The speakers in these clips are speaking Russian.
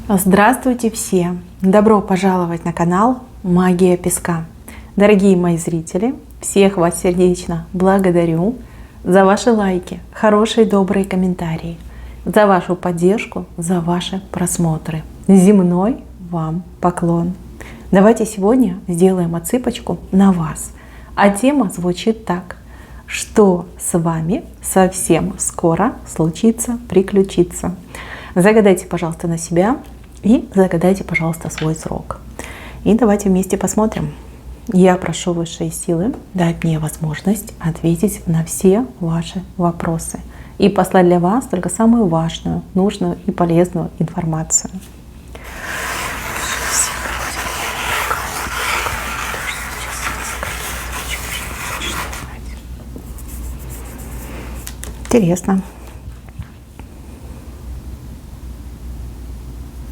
Здравствуйте все! Добро пожаловать на канал Магия Песка. Дорогие мои зрители, всех вас сердечно благодарю за ваши лайки, хорошие добрые комментарии, за вашу поддержку, за ваши просмотры. Земной вам поклон. Давайте сегодня сделаем отсыпочку на вас. А тема звучит так: что с вами совсем скоро случится, приключится. Загадайте, пожалуйста, на себя и загадайте, пожалуйста, свой срок. И давайте вместе посмотрим. Я прошу высшие силы дать мне возможность ответить на все ваши вопросы и послать для вас только самую важную, нужную и полезную информацию. Интересно.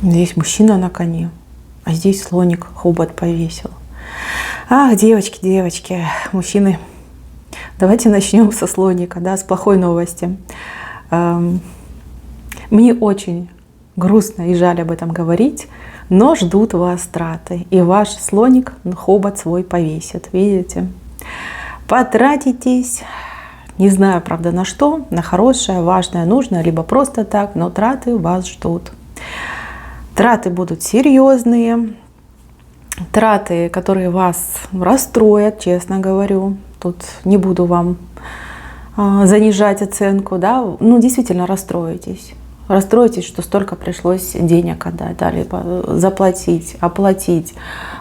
Здесь мужчина на коне, а здесь слоник хобот повесил. Ах, девочки, мужчины. Давайте начнем со слоника, да, с плохой новости. Мне очень грустно и жаль об этом говорить, но ждут вас траты. И ваш слоник хобот свой повесит, видите? Потратитесь, не знаю, правда, на что, на хорошее, важное, нужное, либо просто так, но траты вас ждут. Траты будут серьезные, траты, которые вас расстроят, честно говорю. Тут не буду вам занижать оценку, да, ну действительно расстроитесь. Расстроитесь, что столько пришлось денег отдать, да, либо заплатить, оплатить.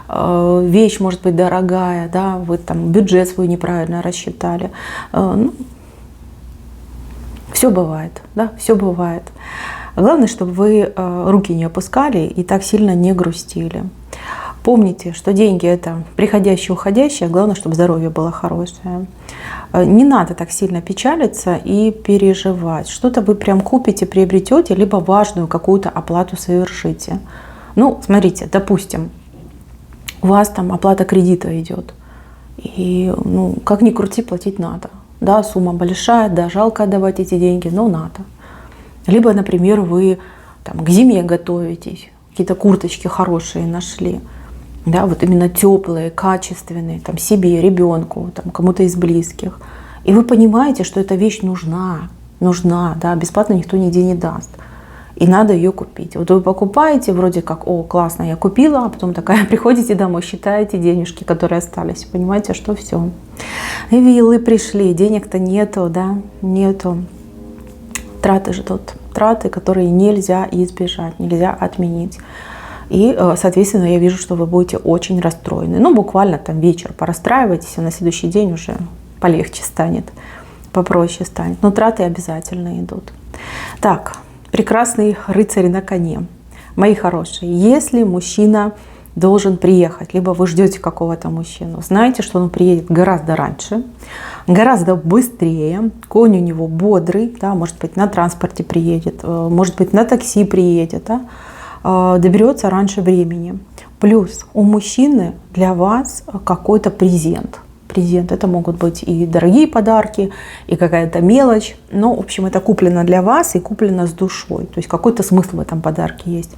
Вещь может быть дорогая, да, вы там бюджет свой неправильно рассчитали. Ну, все бывает, да, все бывает. Главное, чтобы вы руки не опускали и так сильно не грустили. Помните, что деньги — это приходящее, уходящее, главное, чтобы здоровье было хорошее. Не надо так сильно печалиться и переживать. Что-то вы прям купите, приобретете, либо важную какую-то оплату совершите. Ну, смотрите, допустим, у вас там оплата кредита идет. И, ну, как ни крути, платить надо. Да, сумма большая, да, жалко отдавать эти деньги, но надо. Либо, например, вы там, к зиме готовитесь, какие-то курточки хорошие нашли, да, вот именно теплые, качественные, там, себе, ребенку, там, кому-то из близких. И вы понимаете, что эта вещь нужна, да, бесплатно никто нигде не даст. И надо ее купить. Вот вы покупаете, вроде как, о, классно, я купила, а потом такая приходите домой, считаете денежки, которые остались, понимаете, что все. Виллы пришли, денег-то нету, да, нету. Траты ждут, траты, которые нельзя избежать, нельзя отменить. И, соответственно, я вижу, что вы будете очень расстроены. Ну, буквально там вечер порастраивайтесь, а на следующий день уже полегче станет, попроще станет. Но траты обязательно идут. Так, прекрасный рыцарь на коне. Мои хорошие, если мужчина должен приехать, либо вы ждете какого-то мужчину, знаете, что он приедет гораздо раньше, гораздо быстрее, конь у него бодрый, да, может быть, на транспорте приедет, может быть, на такси приедет, да, доберется раньше времени. Плюс у мужчины для вас какой-то презент. Презент — это могут быть и дорогие подарки, и какая-то мелочь. Но, в общем, это куплено для вас и куплено с душой. То есть какой-то смысл в этом подарке есть.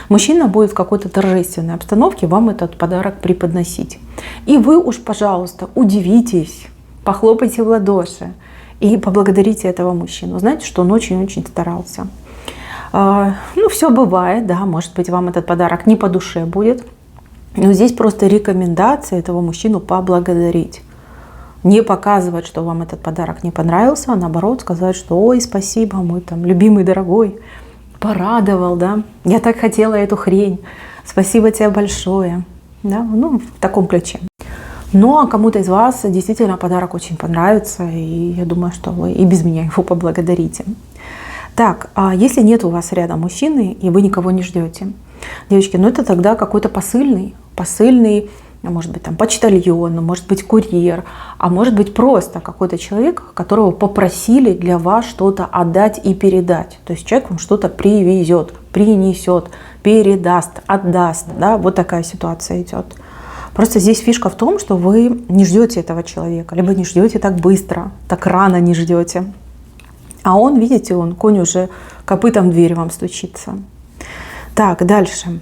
Мужчина будет в какой-то торжественной обстановке вам этот подарок преподносить. И вы уж, пожалуйста, удивитесь, похлопайте в ладоши и поблагодарите этого мужчину. Знаете, что он очень-очень старался. Ну, все бывает, да, может быть, вам этот подарок не по душе будет. Но здесь просто рекомендация этого мужчину поблагодарить. Не показывать, что вам этот подарок не понравился, а наоборот сказать, что ой, спасибо, мой там любимый, дорогой, порадовал, да, я так хотела эту хрень, спасибо тебе большое, да, ну, в таком ключе. Ну, а кому-то из вас действительно подарок очень понравится, и я думаю, что вы и без меня его поблагодарите. Так, а если нет у вас рядом мужчины, и вы никого не ждете, девочки, ну это тогда какой-то посыльный, может быть, там почтальон, может быть, курьер, а может быть, просто какой-то человек, которого попросили для вас что-то отдать и передать. То есть человек вам что-то привезет, принесет, передаст, отдаст. Да? Вот такая ситуация идет. Просто здесь фишка в том, что вы не ждете этого человека, либо не ждете так быстро, так рано не ждете. А он, видите, конь уже копытом в дверь вам стучится. Так, дальше.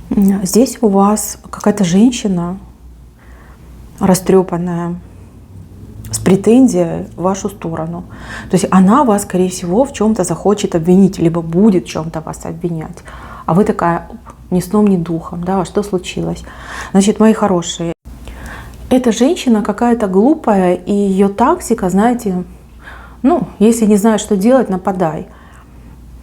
Здесь у вас какая-то женщина растрепанная, с претензией в вашу сторону. То есть она вас, скорее всего, в чем-то захочет обвинить, либо будет в чем-то вас обвинять. А вы такая, ни сном, ни духом, да, а что случилось? Значит, мои хорошие, эта женщина какая-то глупая, и ее тактика, знаете, ну, если не знаешь, что делать, нападай.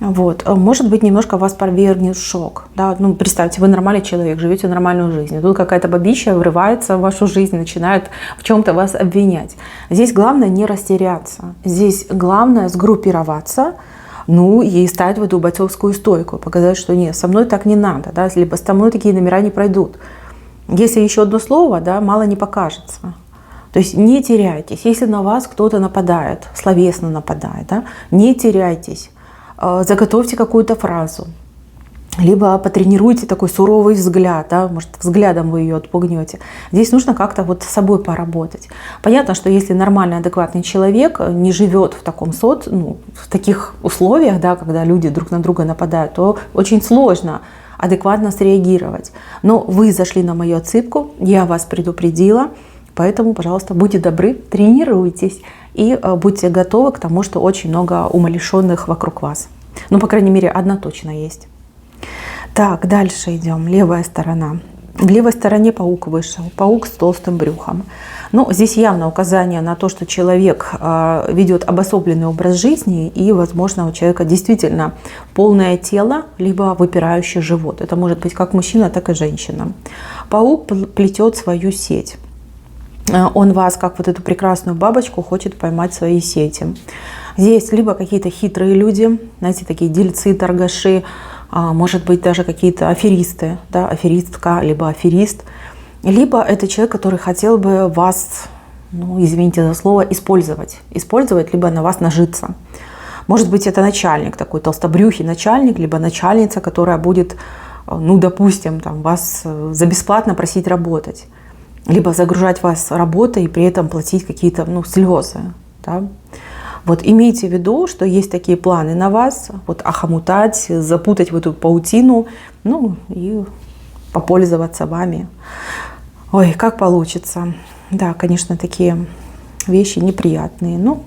Вот. Может быть, немножко вас повергнет в шок. Да? Ну, представьте, вы нормальный человек, живете нормальную жизнь. И тут какая-то бабища врывается в вашу жизнь, начинает в чем-то вас обвинять. Здесь главное не растеряться. Здесь главное сгруппироваться, ну и стать в эту бойцовскую стойку, показать, что нет, со мной так не надо, да? Либо со мной такие номера не пройдут. Если еще одно слово, да, мало не покажется. То есть не теряйтесь. Если на вас кто-то нападает, словесно нападает, да, не теряйтесь. Заготовьте какую-то фразу, либо потренируйте такой суровый взгляд, да, может, взглядом вы ее отпугнете. Здесь нужно как-то вот с собой поработать. Понятно, что если нормальный, адекватный человек не живет в таком в таких условиях, да, когда люди друг на друга нападают, то очень сложно адекватно среагировать. Но вы зашли на мою отсыпку, я вас предупредила, поэтому, пожалуйста, будьте добры, тренируйтесь. И будьте готовы к тому, что очень много умалишенных вокруг вас. Ну, по крайней мере, одна точно есть. Так, дальше идем. Левая сторона. В левой стороне паук вышел. Паук с толстым брюхом. Ну, здесь явно указание на то, что человек ведет обособленный образ жизни, и, возможно, у человека действительно полное тело, либо выпирающий живот. Это может быть как мужчина, так и женщина. Паук плетет свою сеть. Он вас, как вот эту прекрасную бабочку, хочет поймать в свои сети. Здесь либо какие-то хитрые люди, знаете, такие дельцы, торгаши, может быть, даже какие-то аферисты, да, аферистка, либо аферист. Либо это человек, который хотел бы вас, ну, извините за слово, использовать, либо на вас нажиться. Может быть, это начальник, такой толстобрюхий начальник, либо начальница, которая будет, ну, допустим, там, вас за бесплатно просить работать. Либо загружать вас работой и при этом платить какие-то, ну, слезы. Да? Вот имейте в виду, что есть такие планы на вас, вот охомутать, запутать в эту паутину, ну и попользоваться вами. Ой, как получится. Да, конечно, такие вещи неприятные. Но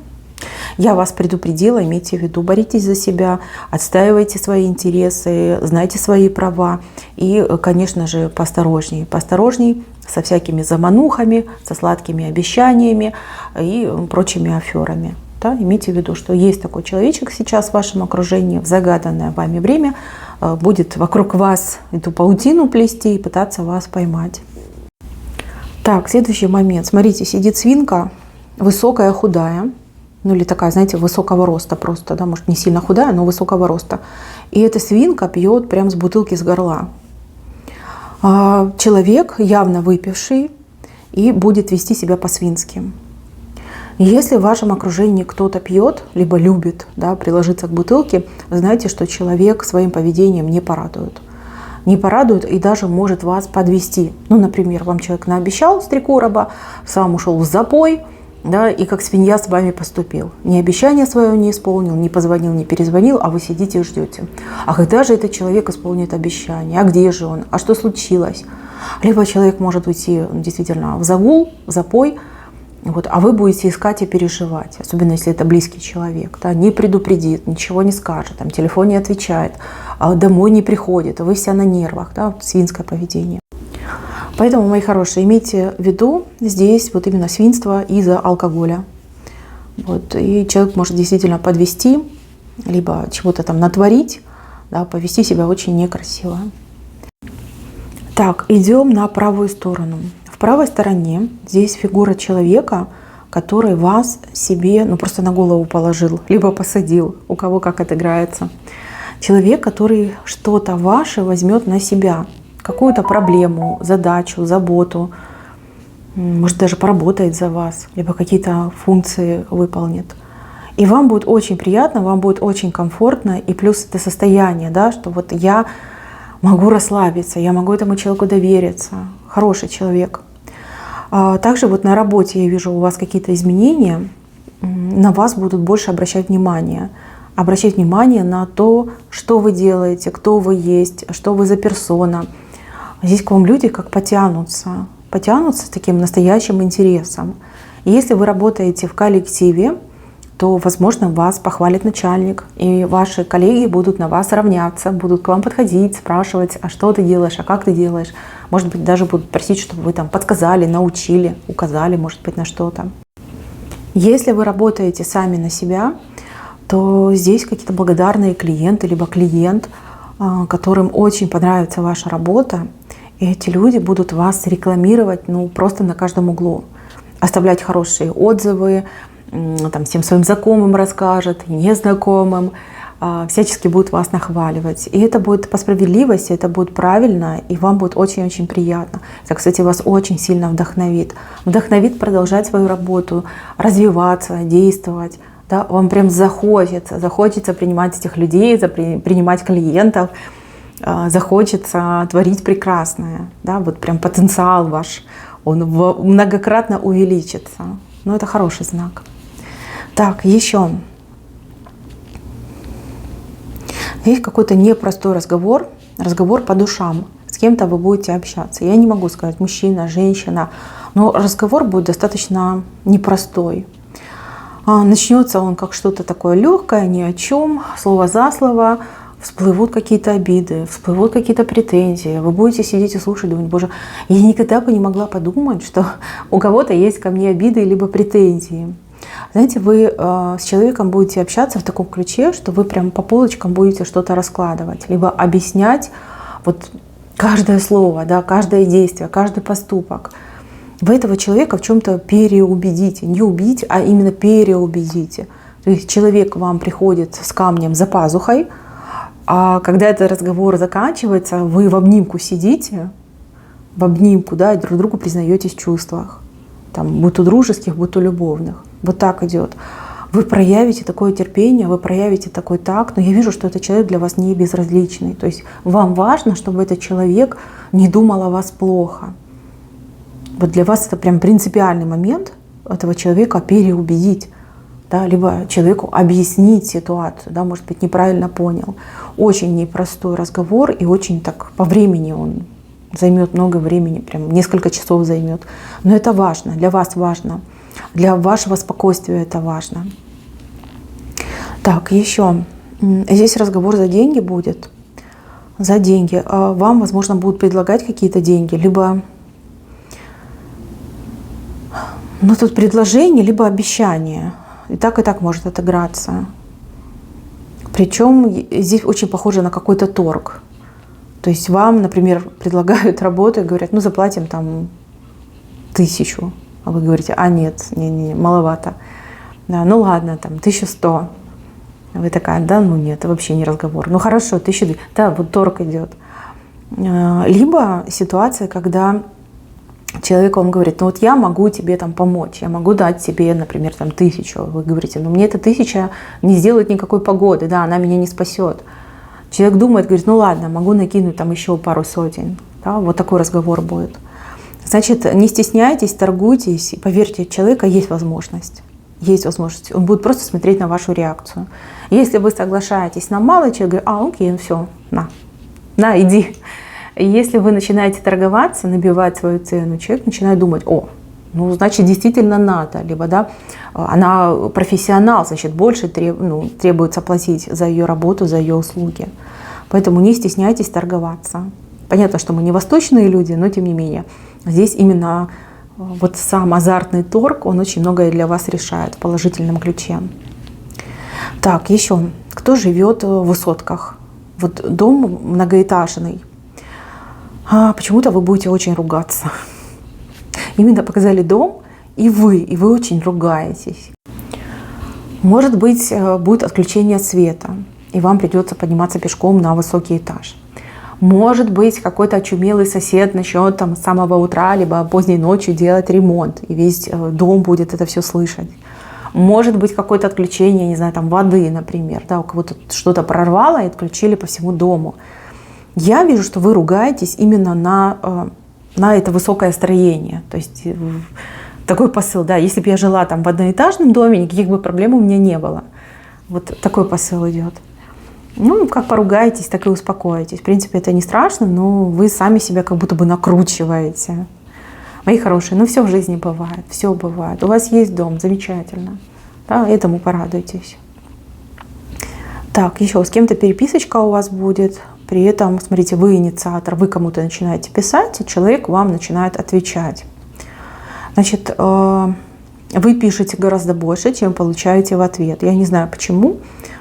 я вас предупредила, имейте в виду, боритесь за себя, отстаивайте свои интересы, знайте свои права. И, конечно же, поосторожней. Поосторожней со всякими заманухами, со сладкими обещаниями и прочими аферами. Да? Имейте в виду, что есть такой человечек сейчас в вашем окружении, в загаданное вами время будет вокруг вас эту паутину плести и пытаться вас поймать. Так, следующий момент. Смотрите, сидит свинка, высокая, худая. Ну или такая, знаете, высокого роста просто, да, может не сильно худая, но высокого роста. И эта свинка пьет прям с бутылки с горла. Человек, явно выпивший, и будет вести себя по-свински. Если в вашем окружении кто-то пьет, либо любит, да, приложиться к бутылке, вы знаете, что человек своим поведением не порадует. Не порадует и даже может вас подвести. Ну, например, вам человек наобещал с 3 короба, сам ушел в запой, да, и как свинья с вами поступил. Ни обещание свое не исполнил, не позвонил, не перезвонил, а вы сидите и ждете. А когда же этот человек исполнит обещание? А где же он? А что случилось? Либо человек может уйти действительно в загул, в запой, вот, а вы будете искать и переживать, особенно если это близкий человек. Да, не предупредит, ничего не скажет, там, телефон не отвечает, домой не приходит, вы вся на нервах, да, свинское поведение. Поэтому, мои хорошие, имейте в виду здесь вот именно свинство из-за алкоголя. Вот, и человек может действительно подвести, либо чего-то там натворить, да, повести себя очень некрасиво. Так, идем на правую сторону. В правой стороне здесь фигура человека, который вас себе, ну, просто на голову положил, либо посадил, у кого как отыграется. Человек, который что-то ваше возьмет на себя. Какую-то проблему, задачу, заботу, может даже поработает за вас, либо какие-то функции выполнит. И вам будет очень приятно, вам будет очень комфортно, и плюс это состояние, да, что вот я могу расслабиться, я могу этому человеку довериться, хороший человек. Также вот на работе я вижу у вас какие-то изменения, на вас будут больше обращать внимание. обращать внимание на то, что вы делаете, кто вы есть, что вы за персона. Здесь к вам люди как потянутся с таким настоящим интересом. И если вы работаете в коллективе, то, возможно, вас похвалит начальник, и ваши коллеги будут на вас равняться, будут к вам подходить, спрашивать, а что ты делаешь, а как ты делаешь. Может быть, даже будут просить, чтобы вы там подсказали, научили, указали, может быть, на что-то. Если вы работаете сами на себя, то здесь какие-то благодарные клиенты, либо клиент, которым очень понравится ваша работа, и эти люди будут вас рекламировать просто на каждом углу, оставлять хорошие отзывы, там, всем своим знакомым расскажет, незнакомым, всячески будут вас нахваливать. И это будет по справедливости, это будет правильно, и вам будет очень-очень приятно. Это, кстати, вас очень сильно вдохновит. Вдохновит продолжать свою работу, развиваться, действовать. Да? Вам прям захочется принимать этих людей, принимать клиентов, захочется творить прекрасное. Да? Вот прям потенциал ваш, он многократно увеличится. Но это хороший знак. Так, еще. Есть какой-то непростой разговор по душам. С кем-то вы будете общаться. Я не могу сказать, мужчина, женщина, но разговор будет достаточно непростой. Начнется он как что-то такое легкое, ни о чем, слово за слово. Всплывут какие-то обиды, всплывут какие-то претензии. Вы будете сидеть и слушать, думать, боже, я никогда бы не могла подумать, что у кого-то есть ко мне обиды либо претензии. Знаете, вы с человеком будете общаться в таком ключе, что вы прям по полочкам будете что-то раскладывать, либо объяснять вот каждое слово, да, каждое действие, каждый поступок. Вы этого человека в чем-то переубедите. Не убить, а именно переубедите. То есть человек к вам приходит с камнем за пазухой, а когда этот разговор заканчивается, вы в обнимку сидите, да, и друг другу признаетесь в чувствах. Там, будь то дружеских, будь то любовных. Вот так идет. Вы проявите такое терпение, вы проявите такой такт, но я вижу, что этот человек для вас не безразличный. То есть вам важно, чтобы этот человек не думал о вас плохо. Вот для вас это прям принципиальный момент этого человека переубедить. Да, либо человеку объяснить ситуацию, да, может быть, неправильно понял. Очень непростой разговор и очень так по времени он займет много времени, прям несколько часов займет. Но это важно, для вас важно, для вашего спокойствия это важно. Так, еще. Здесь разговор за деньги будет. За деньги. Вам, возможно, будут предлагать какие-то деньги, либо тут предложение, либо обещание. И так может отыграться. Причем здесь очень похоже на какой-то торг. То есть вам, например, предлагают работу и говорят, заплатим там 1000. А вы говорите, нет, не, маловато. Да, ладно, там 1100. А вы такая, нет, это вообще не разговор. Хорошо, 1200. Да, вот торг идет. Либо ситуация, когда человек вам говорит, я могу тебе там помочь, я могу дать тебе, например, там 1000. Вы говорите, мне эта 1000 не сделает никакой погоды, да, она меня не спасет. Человек думает, говорит, ладно, могу накинуть там еще пару сотен. Да, вот такой разговор будет. Значит, не стесняйтесь, торгуйтесь, поверьте, у человека есть возможность. Есть возможность. Он будет просто смотреть на вашу реакцию. Если вы соглашаетесь на мало, человек говорит, окей, все, на, иди. И если вы начинаете торговаться, набивать свою цену, человек начинает думать, значит, действительно надо. Либо, да, она профессионал, значит, больше требуется платить за ее работу, за ее услуги. Поэтому не стесняйтесь торговаться. Понятно, что мы не восточные люди, но тем не менее. Здесь именно вот сам азартный торг, он очень многое для вас решает в положительном ключе. Так, еще. Кто живет в высотках? Вот дом многоэтажный. Почему-то вы будете очень ругаться. Именно показали дом, и вы очень ругаетесь. Может быть, будет отключение света, и вам придется подниматься пешком на высокий этаж. Может быть, какой-то очумелый сосед начнет там с самого утра, либо поздней ночью делать ремонт, и весь дом будет это все слышать. Может быть, какое-то отключение, не знаю, там воды, например, да, у кого-то что-то прорвало и отключили по всему дому. Я вижу, что вы ругаетесь именно на это высокое строение. То есть такой посыл, да, если бы я жила там в одноэтажном доме, никаких бы проблем у меня не было. Вот такой посыл идет. Ну, как поругаетесь, так и успокоитесь. В принципе, это не страшно, но вы сами себя как будто бы накручиваете. Мои хорошие, ну все в жизни бывает, все бывает. У вас есть дом, замечательно. Да, этому порадуйтесь. Так, еще с кем-то переписочка у вас будет. При этом, смотрите, вы инициатор, вы кому-то начинаете писать, и человек вам начинает отвечать. Значит, вы пишете гораздо больше, чем получаете в ответ. Я не знаю почему,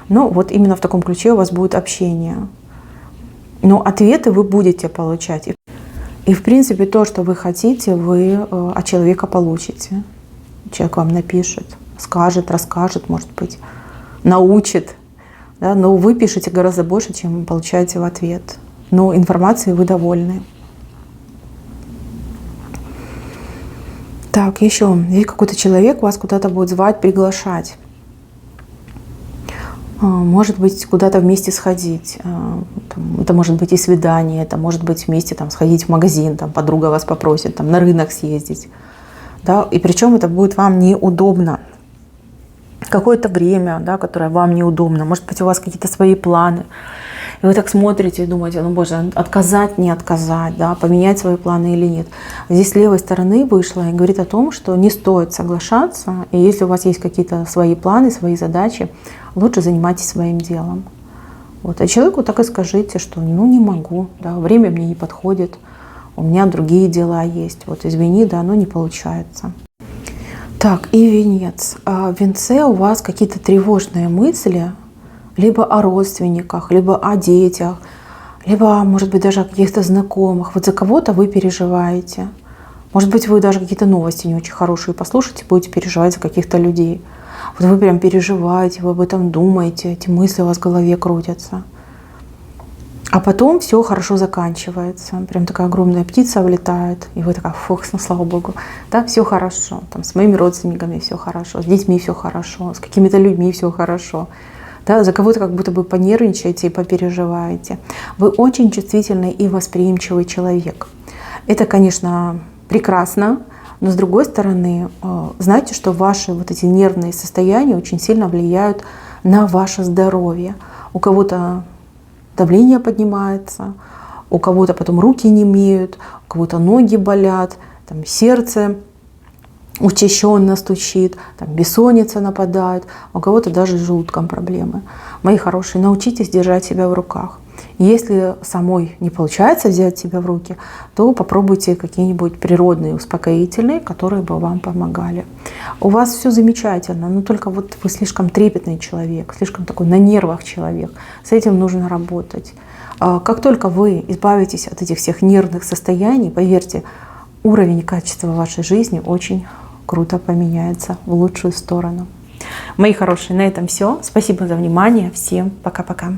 но вот именно в таком ключе у вас будет общение. Но ответы вы будете получать. И в принципе то, что вы хотите, вы от человека получите. Человек вам напишет, скажет, расскажет, может быть, научит. Да? Но вы пишете гораздо больше, чем получаете в ответ. Но информацией вы довольны. Так, еще. Здесь какой-то человек вас куда-то будет звать, приглашать. Может быть, куда-то вместе сходить. Это может быть и свидание, это может быть вместе там, сходить в магазин, там, подруга вас попросит, там, на рынок съездить. Да? И причем это будет вам неудобно. Какое-то время, да, которое вам неудобно. Может быть, у вас какие-то свои планы. И вы так смотрите и думаете, ну боже, отказать, не отказать, да, поменять свои планы или нет. Здесь с левой стороны вышло и говорит о том, что не стоит соглашаться. И если у вас есть какие-то свои планы, свои задачи, лучше занимайтесь своим делом. Вот. А человеку так и скажите, что ну не могу, да, время мне не подходит, у меня другие дела есть. Вот извини, да, но не получается. Так, и венец. В венце у вас какие-то тревожные мысли, либо о родственниках, либо о детях, либо, может быть, даже о каких-то знакомых. Вот за кого-то вы переживаете. Может быть, вы даже какие-то новости не очень хорошие послушаете, будете переживать за каких-то людей. Вот вы прям переживаете, вы об этом думаете, эти мысли у вас в голове крутятся. А потом все хорошо заканчивается. Прям такая огромная птица влетает, и вы такая, фух, ну слава богу, да, все хорошо. Там, с моими родственниками все хорошо, с детьми все хорошо, с какими-то людьми все хорошо. Да, за кого-то как будто бы понервничаете и попереживаете. Вы очень чувствительный и восприимчивый человек. Это, конечно, прекрасно, но с другой стороны, знайте, что ваши вот эти нервные состояния очень сильно влияют на ваше здоровье. У кого-то давление поднимается, у кого-то потом руки немеют, у кого-то ноги болят, там сердце учащенно стучит, там бессонница нападает, у кого-то даже с желудком проблемы. Мои хорошие, научитесь держать себя в руках. Если самой не получается взять себя в руки, то попробуйте какие-нибудь природные успокоительные, которые бы вам помогали. У вас все замечательно, но только вот вы слишком трепетный человек, слишком такой на нервах человек. С этим нужно работать. Как только вы избавитесь от этих всех нервных состояний, поверьте, уровень и качество вашей жизни очень круто поменяется в лучшую сторону. Мои хорошие, на этом все. Спасибо за внимание. Всем пока-пока.